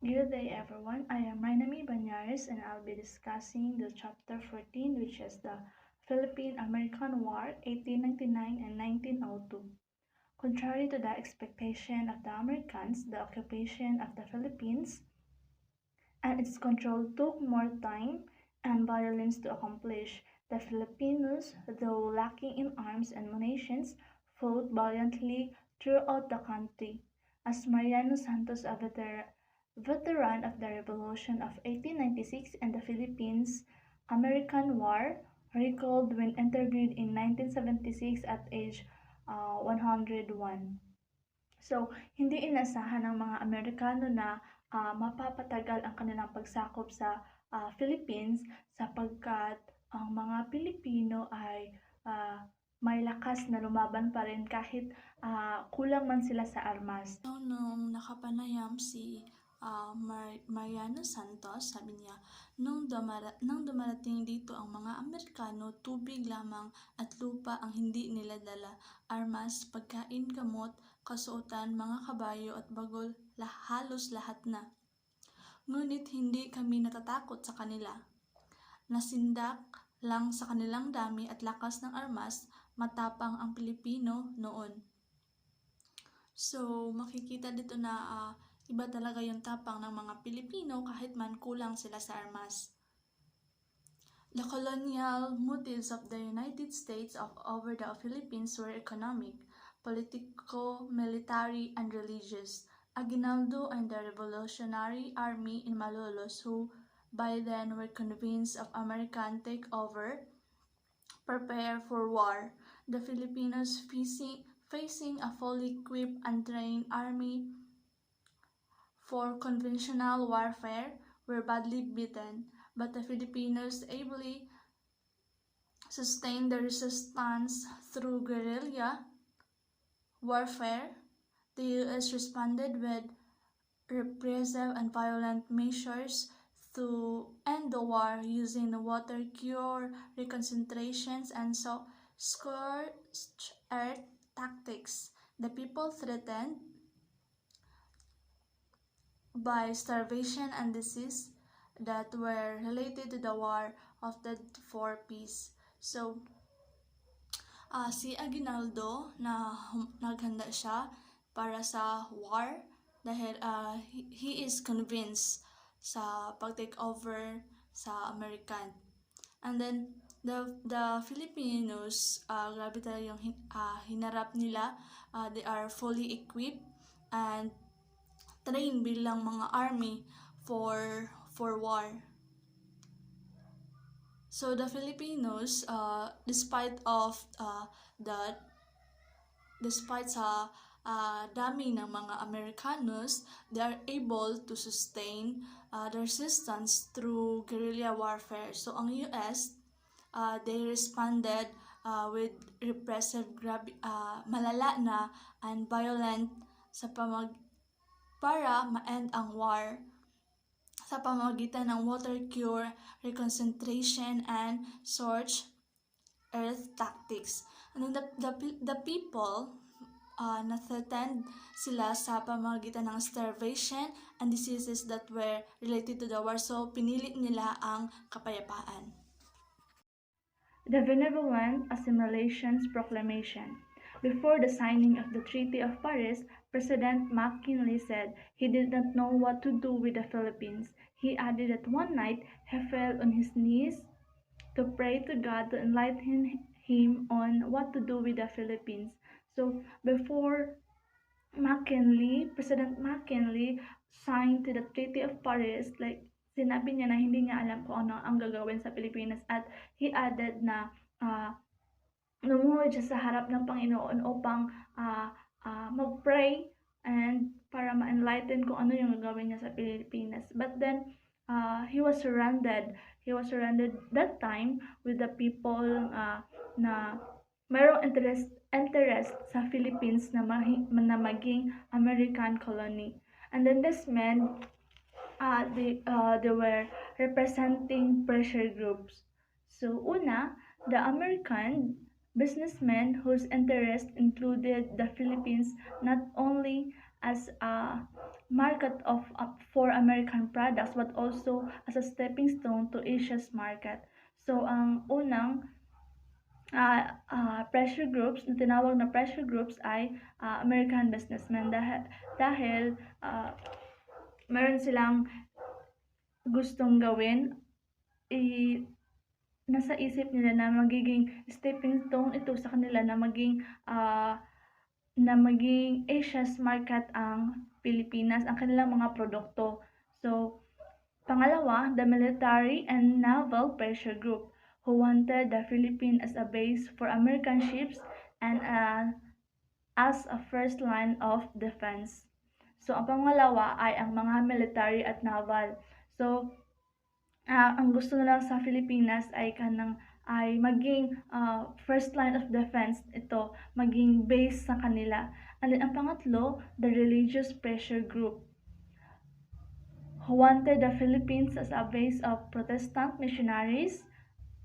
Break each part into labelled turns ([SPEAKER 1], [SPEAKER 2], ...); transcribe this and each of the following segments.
[SPEAKER 1] Good day, everyone. I am Rainami Banyares, and I'll be discussing the chapter 14, which is the Philippine-American War, 1899 and 1902. Contrary to the expectation of the Americans, the occupation of the Philippines and its control took more time and violence to accomplish. The Filipinos, though lacking in arms and munitions, fought valiantly throughout the country. As Mariano Santos, a veteran of the Revolution of 1896 and the Philippines-American War, recalled when interviewed in 1976 at age 101. So, hindi inasahan ng mga Amerikano na mapapatagal ang kanilang pagsakop sa Philippines sapagkat ang mga Pilipino ay may lakas na lumaban pa rin kahit kulang man sila sa armas.
[SPEAKER 2] So, nung nakapanayam si Mariano Santos, sabi niya, nung dumarating dito ang mga Amerikano, tubig lamang at lupa ang hindi nila dala, armas, pagkain, gamot, kasuotan, mga kabayo at bagol, halos lahat na. Ngunit hindi kami natatakot sa kanila. Nasindak lang sa kanilang dami at lakas ng armas, matapang ang Pilipino noon. So, makikita dito na iba talaga yung tapang ng mga Pilipino kahit man kulang sila sa armas. The colonial motives of the United States over the Philippines were economic, political, military, and religious. Aguinaldo and the Revolutionary Army in Malolos, who by then were convinced of American takeover, prepare for war. The Filipinos facing a fully equipped and trained army for conventional warfare were badly beaten, but the Filipinos ably sustained the resistance through guerrilla warfare. The U.S. responded with repressive and violent measures to end the war using water cure, reconcentrations, and scorched earth tactics. The people threatened by starvation and disease that were related to the war opted for peace. So, si Aguinaldo na naghanda siya para sa war dahil he is convinced sa pag-take over sa American. And then, the Filipinos, grabe talaga yung hinarap nila. They are fully equipped and trained bilang mga army for war. So the Filipinos, despite sa dami ng mga Americanos, they are able to sustain the resistance through guerrilla warfare. So ang US, they responded with repressive, malala na and violent para ma-end ang war sa pamamagitan ng water cure, reconcentration, and scorched earth tactics. And then the people na-threatened sila sa pamamagitan ng starvation and diseases that were related to the war. So, pinili nila ang kapayapaan.
[SPEAKER 1] The Benevolent Assimilations Proclamation. Before the signing of the Treaty of Paris, President McKinley said he did not know what to do with the Philippines. He added that one night he fell on his knees to pray to God to enlighten him on what to do with the Philippines. So before President McKinley signed to the Treaty of Paris, like sinabi niya na hindi niya alam kung ano ang gagawin sa Pilipinas, at he added na lumuhod siya sa harap ng Panginoon upang mag-pray and para ma-enlighten kung ano yung gagawin niya sa Pilipinas. But then, he was surrounded. He was surrounded that time with the people na mayroong interest sa Philippines na maging American colony. And then this meant they were representing pressure groups. So, una, the American businessmen whose interests included the Philippines not only as a market of for American products but also as a stepping stone to Asia's market. So ang unang pressure groups na tinawag na pressure groups ay American businessmen dahil meron silang gustong gawin nasa isip nila na magiging stepping stone ito sa kanila na maging Asia's market ang Pilipinas, ang kanilang mga produkto. So, pangalawa, the military and naval pressure group who wanted the Philippines as a base for American ships and as a first line of defense. So, ang pangalawa ay ang mga military at naval. So, ang gusto nila sa Pilipinas ay maging first line of defense ito, maging base sa kanila. And then ang pangatlo, the religious pressure group who wanted the Philippines as a base of Protestant missionaries.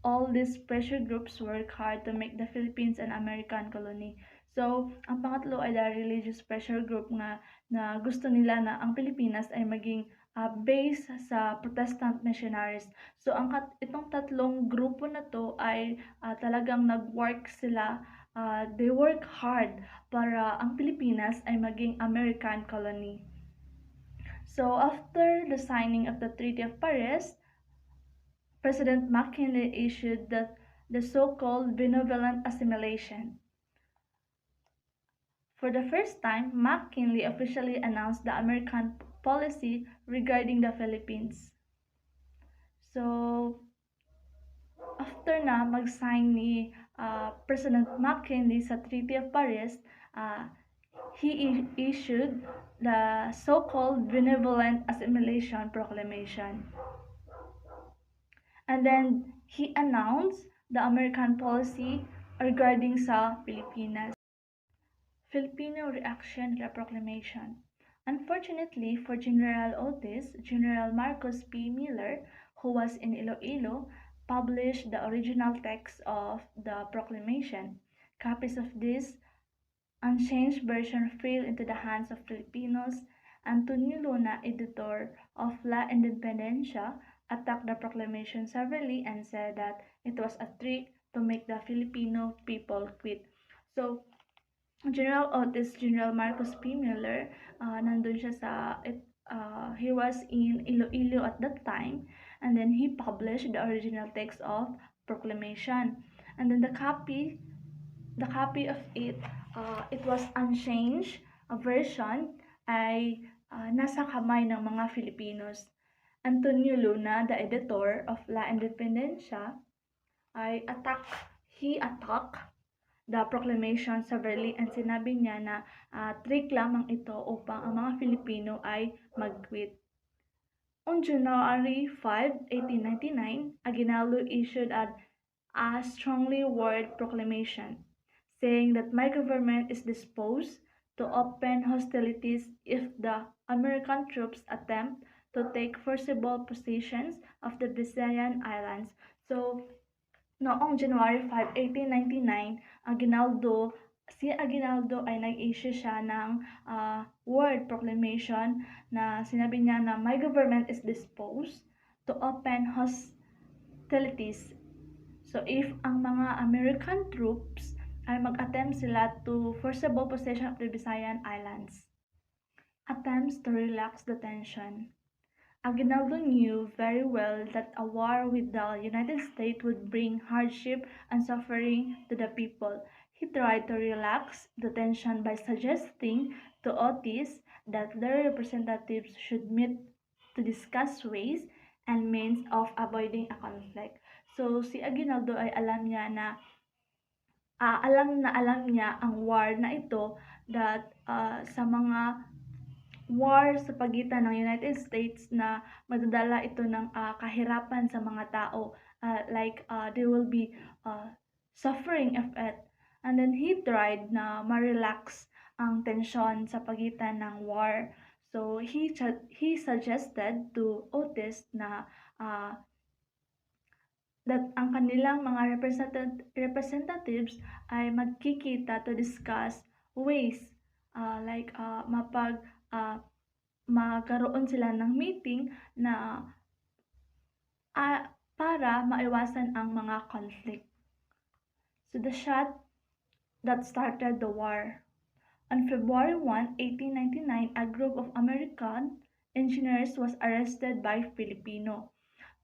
[SPEAKER 1] All these pressure groups work hard to make the Philippines an American colony. So, ang pangatlo ay the religious pressure group na gusto nila na ang Pilipinas ay maging base sa Protestant missionaries. So, itong tatlong grupo na to ay talagang nag-work sila. They work hard para ang Pilipinas ay maging American colony. So, after the signing of the Treaty of Paris, President McKinley issued the so-called benevolent assimilation. For the first time, McKinley officially announced the American policy regarding the Philippines. So, after na mag-sign ni President McKinley sa Treaty of Paris, he issued the so-called benevolent assimilation proclamation. And then he announced the American policy regarding sa Pilipinas. Filipino reaction to the proclamation. Unfortunately for General Otis, General Marcos P. Miller, who was in Iloilo, published the original text of the proclamation. Copies of this unchanged version fell into the hands of Filipinos. Antonio Luna, editor of La Independencia, attacked the proclamation severely and said that it was a trick to make the Filipino people quit. So, General Otis, General Marcos P. Miller, nandun siya he was in Iloilo at that time, and then he published the original text of proclamation. And then the copy of it, it was unchanged version ay nasa kamay ng mga Filipinos. Antonio Luna, the editor of La Independencia, he attacked the proclamation severely and sinabi niya na trick lamang ito upang ang mga Filipino ay mag-quit. On January 5, 1899, Aguinaldo issued a strongly worded proclamation saying that my government is disposed to open hostilities if the American troops attempt to take forcible possessions of the Visayan Islands. So, noong January 5, 1899, si Aguinaldo ay nag-issue siya ng word proclamation na sinabi niya na my government is disposed to open hostilities. So, if ang mga American troops ay mag-attempt sila to forcible possession of the Visayan Islands. Attempts to relax the tension. Aguinaldo knew very well that a war with the United States would bring hardship and suffering to the people. He tried to relax the tension by suggesting to Otis that their representatives should meet to discuss ways and means of avoiding a conflict. So, si Aguinaldo ay alam niya ang war na ito that sa mga war sa pagitan ng United States na magdadala ito ng kahirapan sa mga tao, they will be suffering of it. And then he tried na ma-relax ang tensyon sa pagitan ng war. So he suggested to Otis na that ang kanilang mga representatives ay magkikita to discuss ways magkaroon sila ng meeting na para maiwasan ang mga conflict. So the shot that started the war. On February 1, 1899, a group of American engineers was arrested by Filipino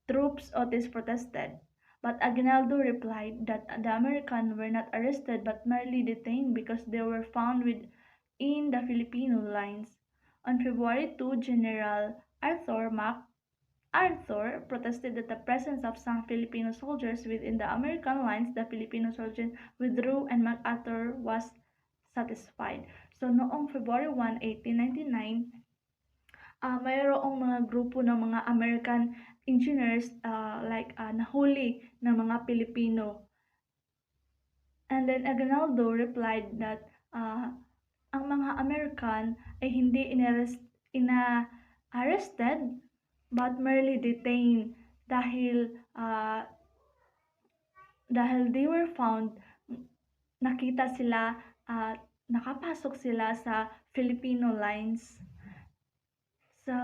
[SPEAKER 1] troops. Otis protested, but Aguinaldo replied that the Americans were not arrested but merely detained because they were found within the Filipino lines. On February 2, General Arthur protested that the presence of some Filipino soldiers within the American lines. The Filipino soldiers withdrew and MacArthur was satisfied. So noong February 1, 1899, mayroong mga grupo ng mga American engineers nahuli ng mga Pilipino. And then Aguinaldo replied that ang mga American ay hindi ina-arrested but merely detained dahil they were found, nakita sila at nakapasok sila sa Filipino lines. Sa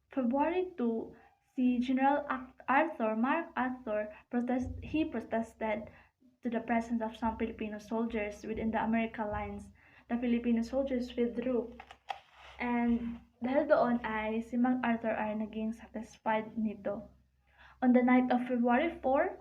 [SPEAKER 1] February 2, si General MacArthur protested to the presence of some Filipino soldiers within the American lines. The Filipino soldiers withdrew. And dahil doon ay si MacArthur ay naging satisfied nito. On the night of February 4,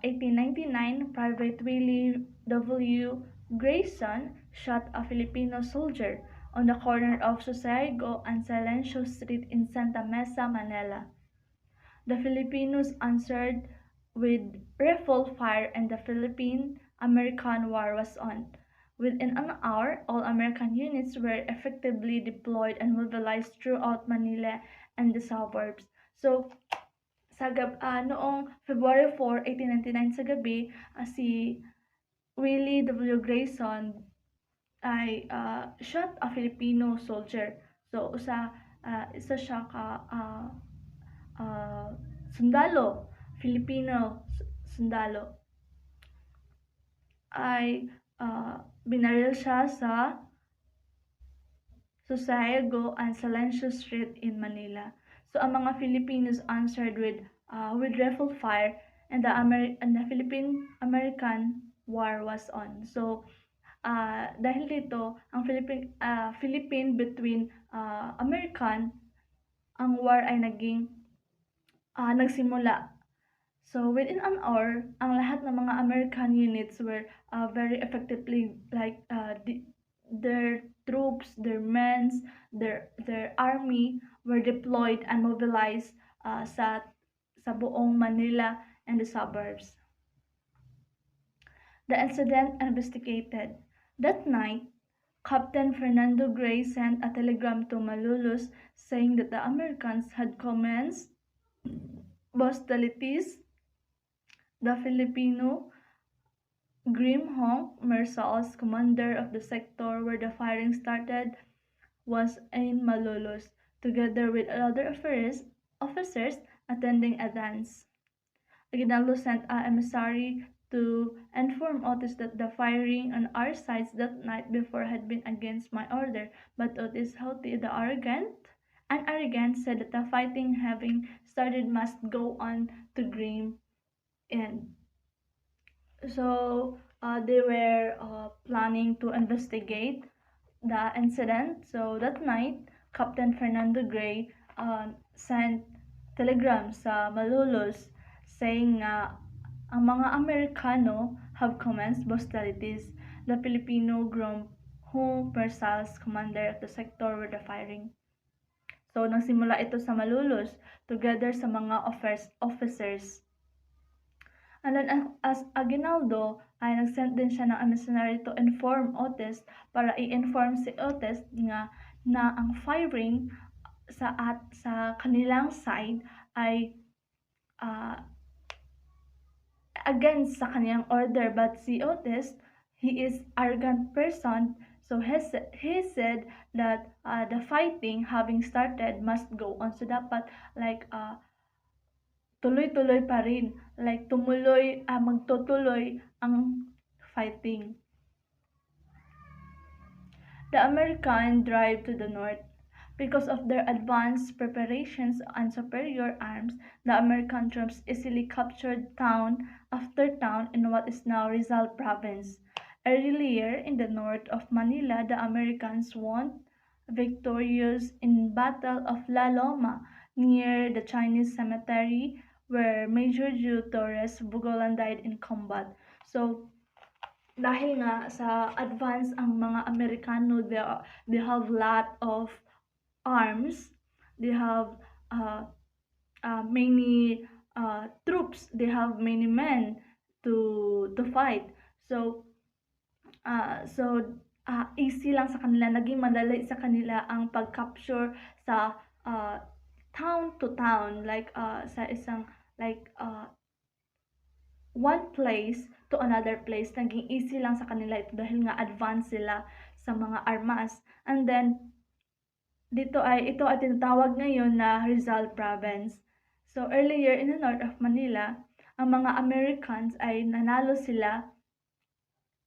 [SPEAKER 1] 1899, Private Willie W. Grayson shot a Filipino soldier on the corner of Sosiego and Silencio Street in Santa Mesa, Manila. The Filipinos answered with rifle fire and the Philippine-American War was on. Within an hour, all American units were effectively deployed and mobilized throughout Manila and the suburbs. So, noong February 4, 1899 sa gabi, si Willie W. Grayson ay shot a Filipino soldier. So, isa siya sundalo, Filipino sundalo. Ay binaril siya sa Sosiego and Silencio Street in Manila. So ang mga Filipinos answered with rifle fire and the Philippine-American War was on. So dahil dito ang Philippine between American, ang war ay nagsimula. So within an hour, ang lahat ng mga American units were very effectively their troops, their men, their army were deployed and mobilized sa buong Manila and the suburbs. The incident investigated. That night, Captain Fernando Gray sent a telegram to Malolos saying that the Americans had commenced hostilities. The Filipino Grimhong Mersals, commander of the sector where the firing started, was in Malolos, together with other officers attending a dance. Aguinaldo sent an emissary to inform Otis that the firing on our sides that night before had been against my order, but Otis, haughty and arrogant, said that the fighting having started must go on to grim end. So they were planning to investigate the incident. So that night, Captain Fernando Gray sent telegrams sa Malolos saying ang mga Amerikano have commenced hostilities. The Filipino Grimhong Mersals, commander of the sector where the firing. So nagsimula ito sa Malolos together sa mga officers. And then as Aguinaldo ay nag-send din siya ng emissary to inform Otis para i-inform si Otis na ang firing sa kanilang side ay against sa kanyang order, but si Otis, he is arrogant person, so he said that the fighting having started must go on. So dapat tuloy-tuloy pa rin, magtutuloy ang fighting. The American drive to the north. Because of their advanced preparations and superior arms, the American troops easily captured town after town in what is now Rizal Province. Earlier in the north of Manila, the Americans won victorious in Battle of La Loma near the Chinese cemetery where Major Ju Torres Bugolan died in combat. So, dahil nga sa advance ang mga Amerikano, they have lot of arms, they have uh, many troops, they have many men to fight. So easy lang sa kanila, naging madali sa kanila ang pag-capture sa town to town, like sa isang like one place to another place. Naging easy lang sa kanila ito dahil nga advance sila sa mga armas. And then ito ay tinatawag ngayon na Rizal Province. So earlier in the north of Manila, ang mga Americans ay nanalo sila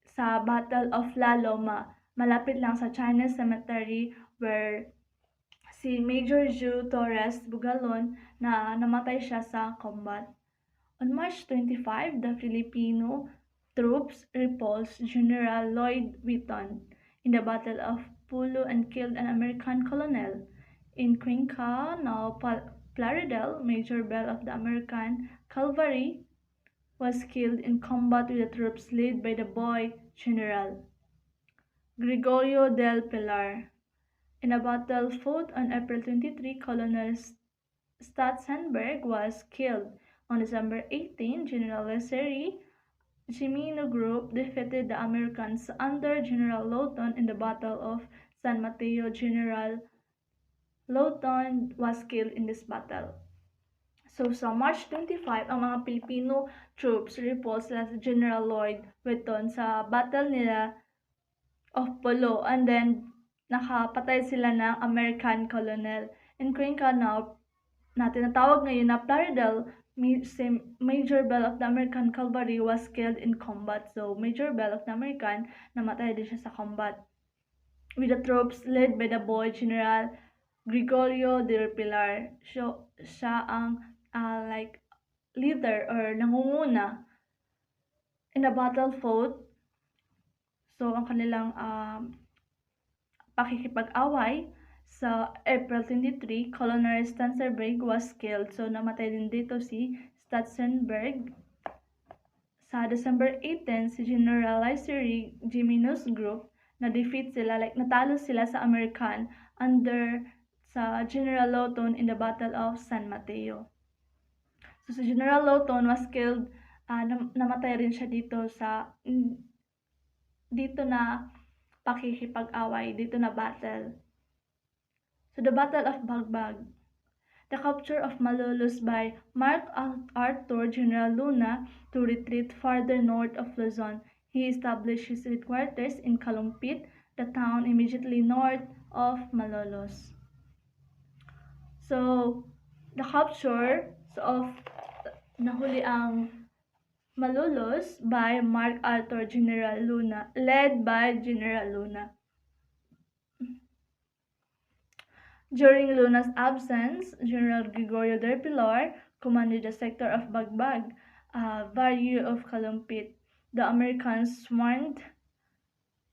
[SPEAKER 1] sa Battle of La Loma, malapit lang sa Chinese cemetery where si Major Ju Torres Bugalon na namatay siya sa combat. On March 25, the Filipino troops repulsed General Lloyd Wheaton in the Battle of Pulo and killed an American colonel. In Cuenca, now Plaridel, Major Bell of the American cavalry, was killed in combat with the troops led by the boy General Gregorio del Pilar. In a battle fought on April 23, Colonel Statzenberg was killed. On December 18, General Lessery Jimeno Group defeated the Americans under General Lawton in the Battle of San Mateo. General Lawton was killed in this battle. So sa March 25, ang mga Filipino troops repulsed sila sa General Lloyd Wheaton sa battle nila of Polo, and then nakapatay sila ng American colonel. In Cuenca now, na tinatawag ngayon na Plaridel, Major Bell of the American cavalry was killed in combat. So Major Bell of the American, namatay din siya sa combat with the troops led by the boy General Gregorio del Pilar. So siya ang like leader or nangunguna in a battle fought. So ang kanilang pakikipag-away sa April 23, Colonel Statzenberg was killed. So namatay din dito si Statzenberg. Sa December 18, si General Lysery Jimenez Group na-defeat sila, like natalo sila sa American under sa General Lawton in the Battle of San Mateo. So si General Lawton was killed, namatay rin siya dito na pakikipag-away, dito na battle. So the Battle of Bagbag. The capture of Malolos by Mark Arthur General Luna to retreat farther north of Luzon. He established his headquarters in Kalumpit, the town immediately north of Malolos. So, the capture of nahuli ang Malolos by Mark Arthur General Luna, led by General Luna. During Luna's absence, General Gregorio del Pilar commanded the sector of Bagbag, Barrio of Kalumpit. The Americans swarmed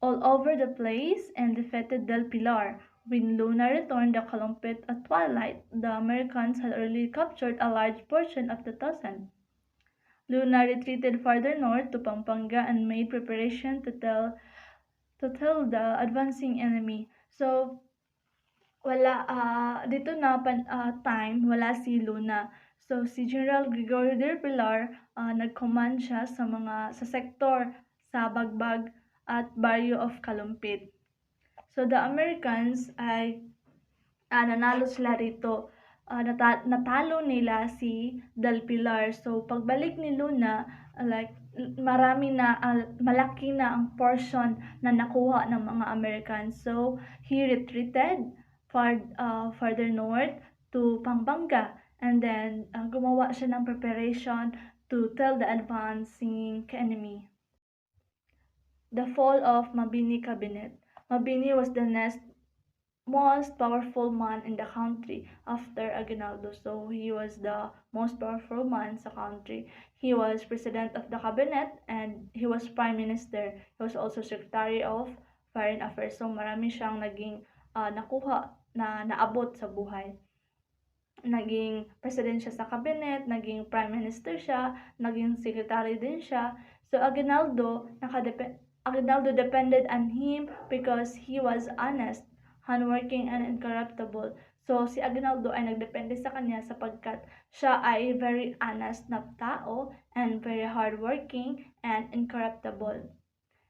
[SPEAKER 1] all over the place and defeated Del Pilar. When Luna returned to Kalumpit at twilight, the Americans had already captured a large portion of the Tosan. Luna retreated farther north to Pampanga and made preparation to tell the advancing enemy. So, dito na time, wala si Luna. So, si General Gregorio del Pilar, nag-command siya sa sektor sa Bagbag at Barrio of Kalumpit. So, the Americans ay nanalo sila rito. Natalo nila si Del Pilar. So, pagbalik ni Luna, like, malaki na ang portion na nakuha ng mga Americans. So, he retreated further north to Pampanga, and then gumawa siya ng preparation to tell the advancing enemy. The fall of Mabini Cabinet. Mabini was the most powerful man in the country after Aguinaldo. So he was the most powerful man sa country. He was president of the cabinet and he was prime minister. He was also secretary of foreign affairs. So marami siyang naging nakuha na naabot sa buhay. Naging president siya sa cabinet, naging prime minister siya, naging secretary din siya. So Aguinaldo depended on him because he was honest, hardworking, and incorruptible. So si Aguinaldo ay nagdepende sa kanya sapagkat siya ay very honest na tao and very hardworking and incorruptible.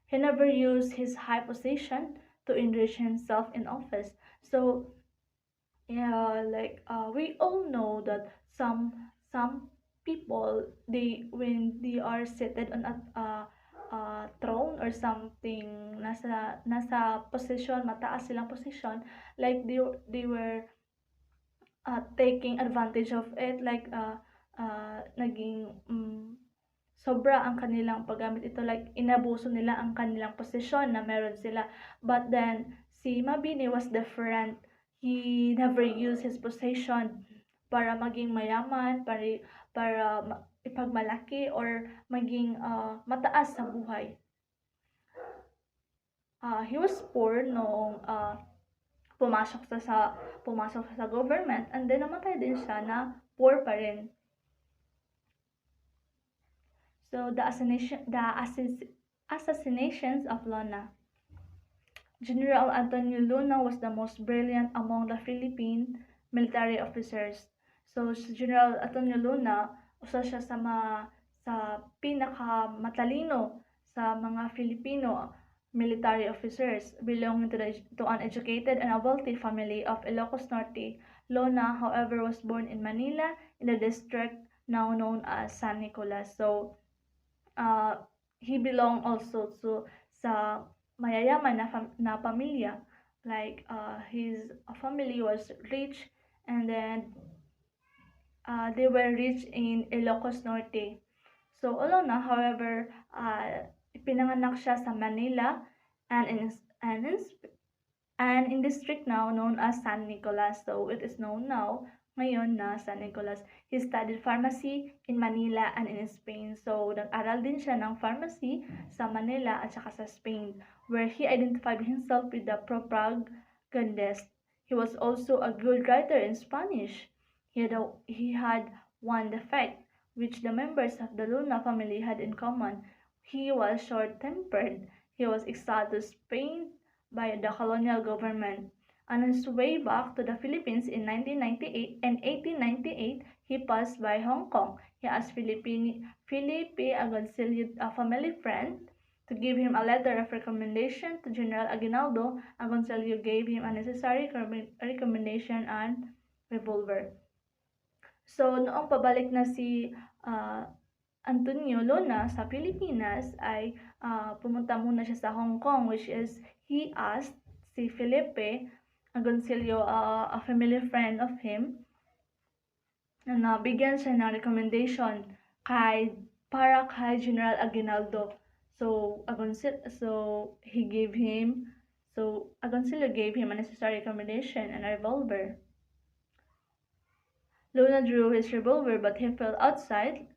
[SPEAKER 1] He never used his high position to enrich himself in office. So yeah, like we all know that some people, they when they are seated on a throne or something, nasa position, mataas silang position, like they were taking advantage of it, like naging sobra ang kanilang paggamit ito, like inabuso nila ang kanilang posisyon na meron sila. But then si Mabini was different. He never used his position para maging mayaman, para ipagmalaki or maging mataas sa buhay. He was poor noong pumasok sa government, and then namatay din siya na poor pa rin. So the assassinations of Luna. General Antonio Luna was the most brilliant among the Philippine military officers. So si General Antonio Luna, usa siya sa pinakamatalino sa mga Filipino military officers belonging to an educated and a wealthy family of Ilocos Norte. Luna, however, was born in Manila in the district now known as San Nicolas. So he belonged also to sa mayayaman na pamilya, like his family was rich, and then they were rich in Ilocos Norte. So Olona, however, pinanganak siya sa Manila and in district now known as San Nicolas. So it is known now ngayon na San Nicolas. He studied pharmacy in Manila and in Spain. So nag-aral din siya ng pharmacy sa Manila at saka sa Spain, where he identified himself with the propagandist. He was also a good writer in Spanish. He had one defect, which the members of the Luna family had in common. He was short-tempered. He was exiled to Spain by the colonial government. On his way back to the Philippines in 1998 and 1898, he passed by Hong Kong. He asked Felipe Agoncillo, a family friend, to give him a letter of recommendation to General Aguinaldo. Agoncillo gave him a necessary recommendation and revolver. So noong pabalik na si Antonio Luna sa Pilipinas ay pumunta muna siya sa Hong Kong, which is he asked si Felipe Agoncillo, a family friend of him, na bigyan siya ng recommendation para kay General Aguinaldo. So Agoncillo gave him a necessary recommendation and a revolver. Luna drew his revolver, but he fell outside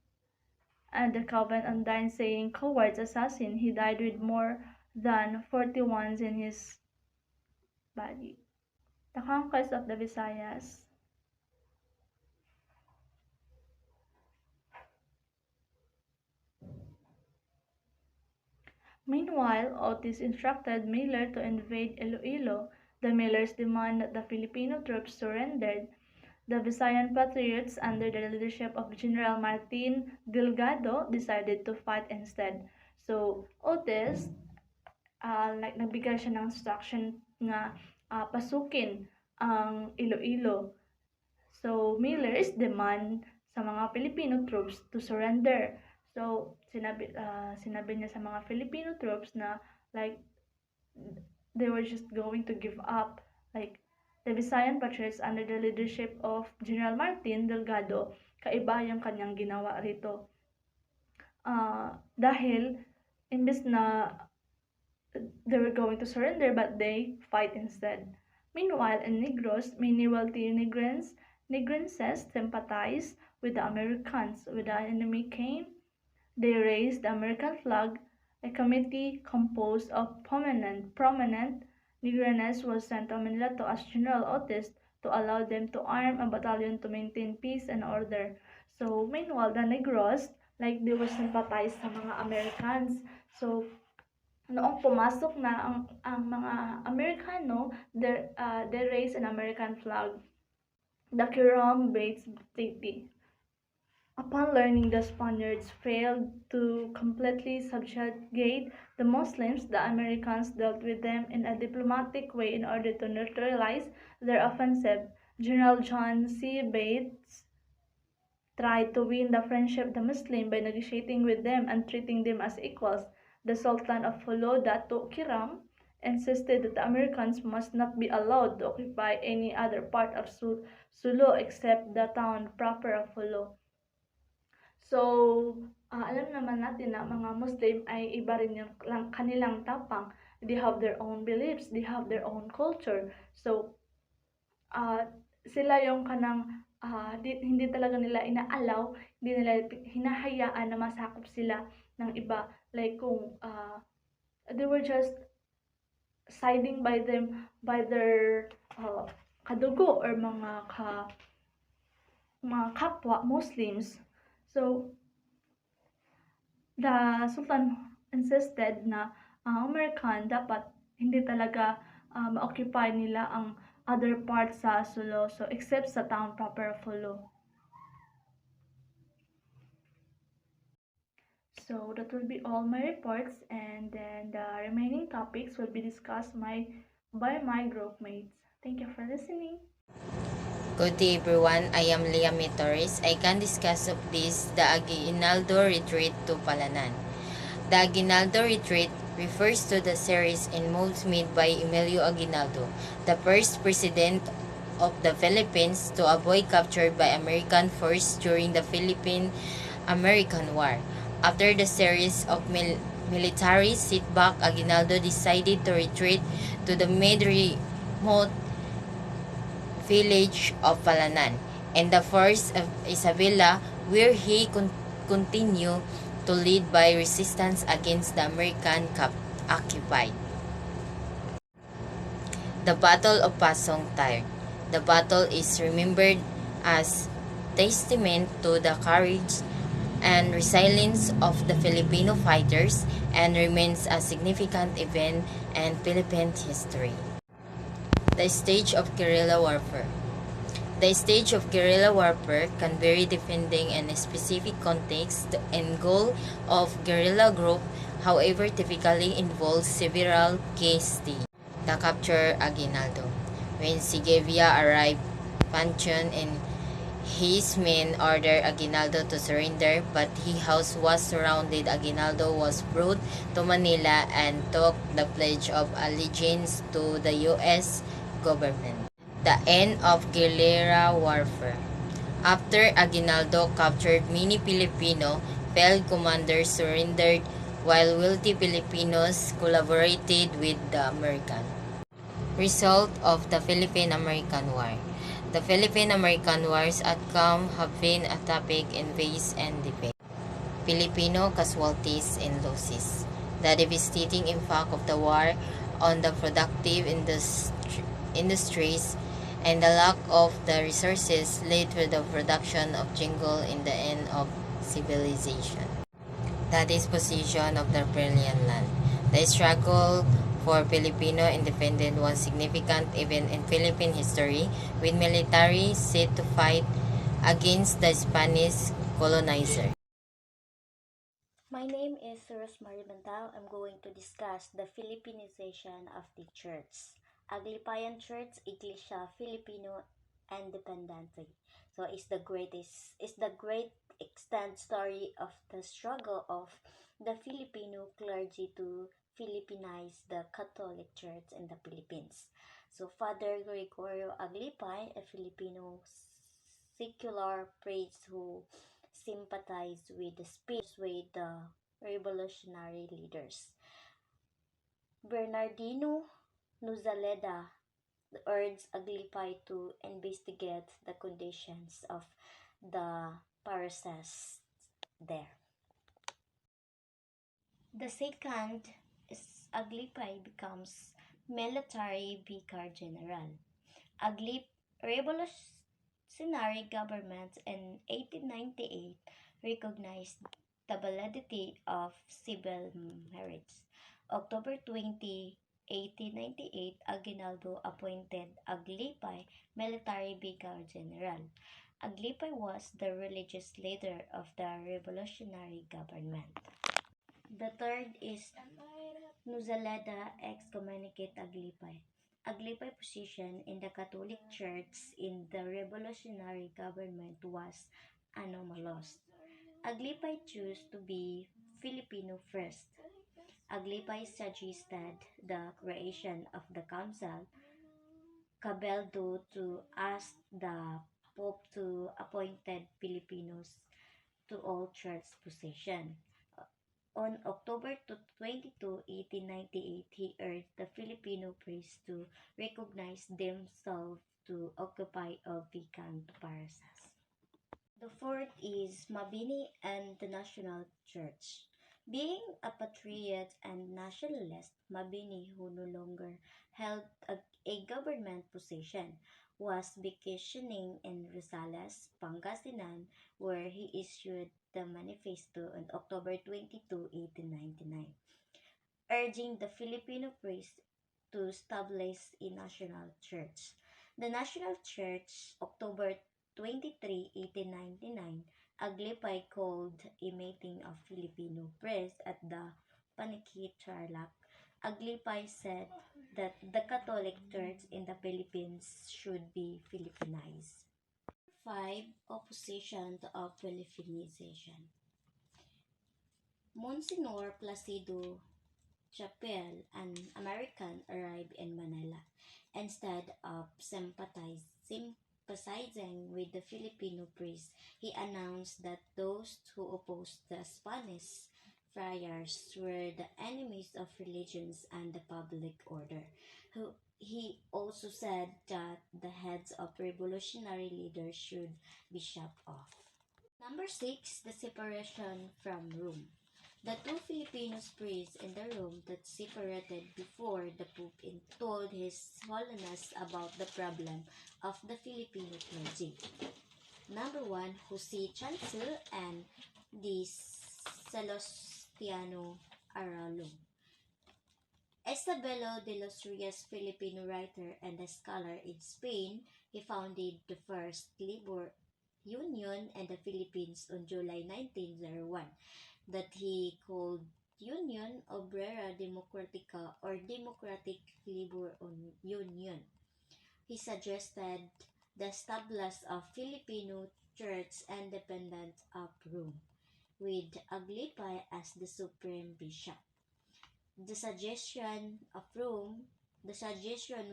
[SPEAKER 1] and the convent on dying, saying, "Coward's assassin." He died with more than 40 wounds in his body. The conquest of the Visayas. Meanwhile, Otis instructed Miller to invade Iloilo. The Millers demanded that the Filipino troops surrendered. The Visayan patriots, under the leadership of General Martin Delgado, decided to fight instead. So Otis, nagbigay siya ng instruction nga pasukin ang Iloilo. So Miller's demand sa mga Filipino troops to surrender. So sinabi niya sa mga Filipino troops na like they were just going to give up. Like the Visayan patriots under the leadership of General Martin Delgado, kaiba yung kanyang ginawa rito. Dahil imbes na they were going to surrender, but they fight instead. Meanwhile, in Negros, many wealthy Negrenses sympathized with the Americans. When the enemy came, they raised the American flag. A committee composed of prominent Negrenes was sent to Manila to ask General Otis to allow them to arm a battalion to maintain peace and order. So, meanwhile, the Negros, like they were sympathized sa mga Americans. So, noong pumasok na ang mga Amerikano, they raised an American flag, the Kirom-based city. Upon learning the Spaniards failed to completely subjugate the Muslims, the Americans dealt with them in a diplomatic way in order to neutralize their offensive. General John C. Bates tried to win the friendship of the Muslims by negotiating with them and treating them as equals. The Sultan of Hulu, Dato Kiram, insisted that the Americans must not be allowed to occupy any other part of Sulu except the town proper of Hulu. So, alam naman natin na mga Muslim ay iba rin yung kanilang tapang. They have their own beliefs, they have their own culture. So, uh, sila yung kanang hindi talaga nila inaalaw, hindi nila hinahayaan na masakop sila ng iba. Like kung they were just siding by them, by their kadugo or mga kapwa Muslims. So, the Sultan insisted na ang American dapat hindi talaga ma-occupy nila ang other parts sa Sulu, so except sa town proper of Hulu. So that will be all my reports, and then the remaining topics will be discussed by my group mates. Thank you for listening.
[SPEAKER 3] Good day everyone, I am Leah Torres. I can discuss of this the Aguinaldo Retreat to Palanan. The Aguinaldo Retreat refers to the series and moves made by Emilio Aguinaldo, the first president of the Philippines to avoid capture by American force during the Philippine-American War. After the series of military setback, Aguinaldo decided to retreat to the mid-remote village of Palanan and the force of Isabela, where he continued to lead by resistance against the American occupied. The Battle of Pasong Tire. The battle is remembered as testament to the courage and resilience of the Filipino fighters and remains a significant event in Philippine history. The stage of guerrilla warfare. The stage of guerrilla warfare can vary depending on a specific context and goal of guerrilla group, however typically involves several key stages. The capture Aguinaldo. When Sigevia arrived, Panchon and his men ordered Aguinaldo to surrender, but his house was surrounded. Aguinaldo was brought to Manila and took the pledge of allegiance to the U.S. government. The end of guerrilla warfare. After Aguinaldo captured many Filipino, failed commanders surrendered while wealthy Filipinos collaborated with the American. Result of the Philippine-American War. The Philippine-American War's outcome have been a topic in vast and debate. Filipino casualties and losses. The devastating impact of the war on the productive industries and the lack of the resources led to the production of jingle in the end of civilization. The disposition of the Brilliant Land. The struggle for Filipino independence was significant event in Philippine history, with military set to fight against the Spanish colonizer.
[SPEAKER 4] My name is Rosemary Bantal. I'm going to discuss the Philippinization of the church. Aglipayan Church, Iglesia Filipino Independente. So it's the great extent story of the struggle of the Filipino clergy to Philippinize the Catholic Church in the Philippines. So Father Gregorio Aglipay, a Filipino secular priest who sympathized with the speech with the revolutionary leaders. Bernardino Nuzaleda, urged Agrippa to investigate the conditions of the parishes there. The second is Agrippa becomes military vicar general. Revolutionary government in 1898 recognized the validity of civil marriage. October 20, 1898, Aguinaldo appointed Aglipay military vicar general. Aglipay was the religious leader of the revolutionary government. The third is Nuzaleda excommunicate Aglipay. Aglipay's position in the Catholic Church in the revolutionary government was anomalous. Aglipay chose to be Filipino first. Aglipay suggested the creation of the council Cabildo to ask the Pope to appointed Filipinos to all church position. On October 22, 1898, he urged the Filipino priests to recognize themselves to occupy a vacant parishes. The fourth is Mabini and the National Church. Being a patriot and nationalist, Mabini, who no longer held a government position, was vacationing in Rosales, Pangasinan, where he issued the manifesto on October 22, 1899, urging the Filipino priests to establish a national church. The National Church, October 23, 1899, Aglipay called a meeting of Filipino priests at the Paniqui Tarlac. Aglipay said that the Catholic Church in the Philippines should be Philippinized. 5. Opposition of Philippinization. Monsignor Placido Chapel, an American, arrived in Manila. Instead of sympathizing with the Filipino priests, he announced that those who opposed the Spanish friars were the enemies of religions and the public order. He also said that the heads of revolutionary leaders should be shot off. Number 6, the separation from Rome. The two Filipino priests in the room that separated before the Pope told His Holiness about the problem of the Filipino clergy. Number 1, Jose Chancel and the Celestiano Aralo. Isabelo de los Rios, Filipino writer and a scholar in Spain, he founded the first labor union in the Philippines on July 1901 that he called Union Obrera Democratica or Democratic Labor Union. He suggested the establishment of Filipino Church independent of Rome, with Aglipay as the supreme bishop. The suggestion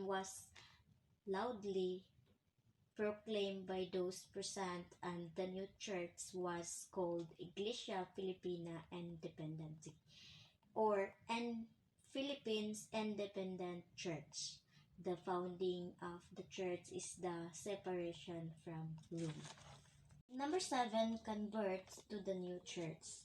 [SPEAKER 4] was loudly proclaimed by those present, and the new church was called Iglesia Filipina Independente or Philippines Independent Church. The founding of the church is the separation from Rome. Number 7, converts to the new church.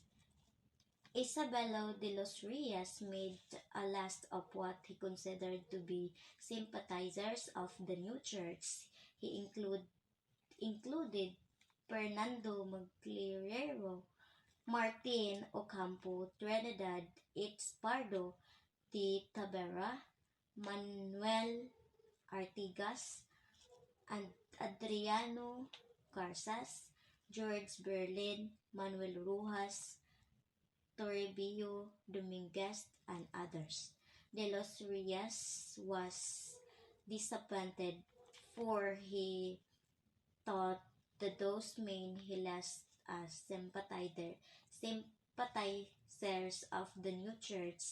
[SPEAKER 4] Isabelo de los Rios made a list of what he considered to be sympathizers of the new church. He included Fernando Maglirero, Martin Ocampo, Trinidad H. Pardo, T. Tabera, Manuel Artigas, and Adriano Carsas, George Berlin, Manuel Rojas, Toribio Dominguez, and others. De los Rios was disappointed, for he thought that those men he list as sympathizers of the new church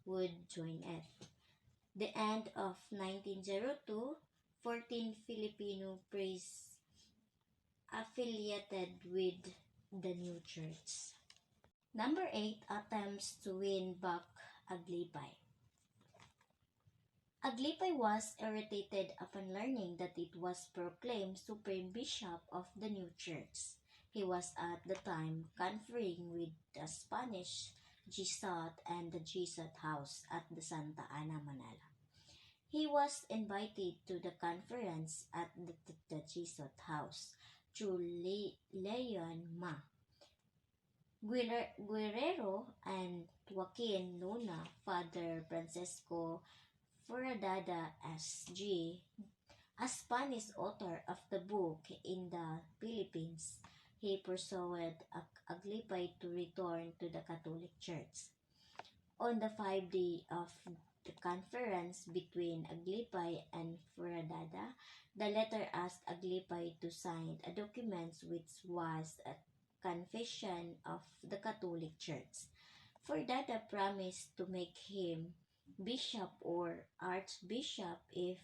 [SPEAKER 4] would join it. The end of 1902, 14 Filipino priests affiliated with the new church. Number 8, attempts to win back Aglipay. Aglipay was irritated upon learning that it was proclaimed supreme bishop of the new church. He was at the time conferring with the Spanish Jesuit and the Jesuit house at the Santa Ana, Manila. He was invited to the conference at the Jesuit house through Leon Ma. Guerrero and Joaquin Luna, Father Francisco Furadada S.G., a Spanish author of the book in the Philippines, he persuaded Aglipay to return to the Catholic Church. On the 5th day of the conference between Aglipay and Furadada, the letter asked Aglipay to sign a document which was a confession of the Catholic Church. Furadada promised to make him bishop or archbishop if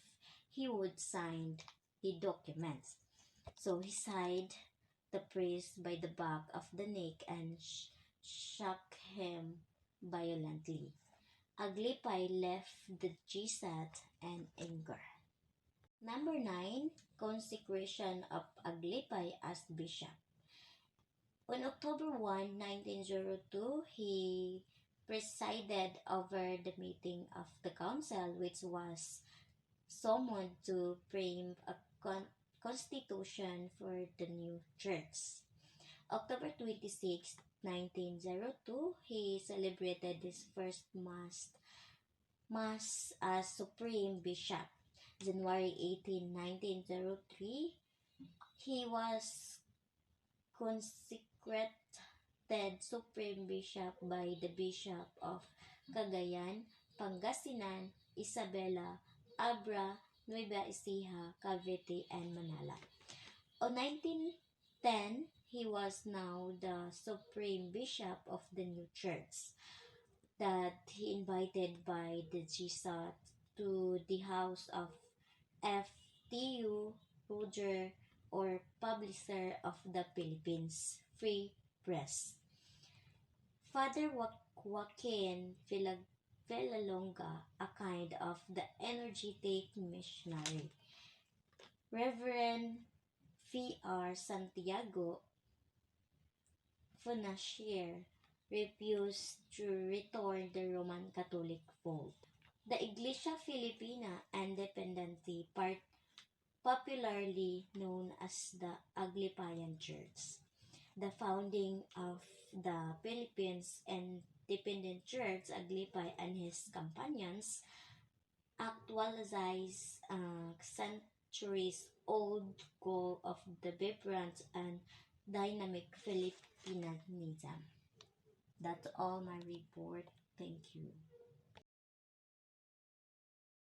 [SPEAKER 4] he would sign the documents. So he seized the priest by the back of the neck and shook him violently. Aglipay left the Jesuit in anger. Number 9. Consecration of Aglipay as bishop. On October 1, 1902, he presided over the meeting of the council which was summoned to frame a constitution for the new church. October 26, 1902, he celebrated his first mass as supreme bishop. January 18, 1903, he was consecrated supreme bishop by the Bishop of Cagayan, Pangasinan, Isabela, Abra, Nueva Ecija, Cavite, and Manila. On 1910, he was now the supreme bishop of the new church that he invited by the Jesuit to the house of F.T.U. Roger, or publisher of the Philippines Free Press. Father Joaquin Villalonga, a kind of the energetic missionary. Reverend V.R. Santiago Funashier refused to return the Roman Catholic fold. The Iglesia Filipina Independiente, popularly known as the Aglipayan Church. The founding of the Philippines Independent Church, Aglipay and his companions actualized centuries-old goal of the vibrant and dynamic Philippinism. That's all my report. Thank you.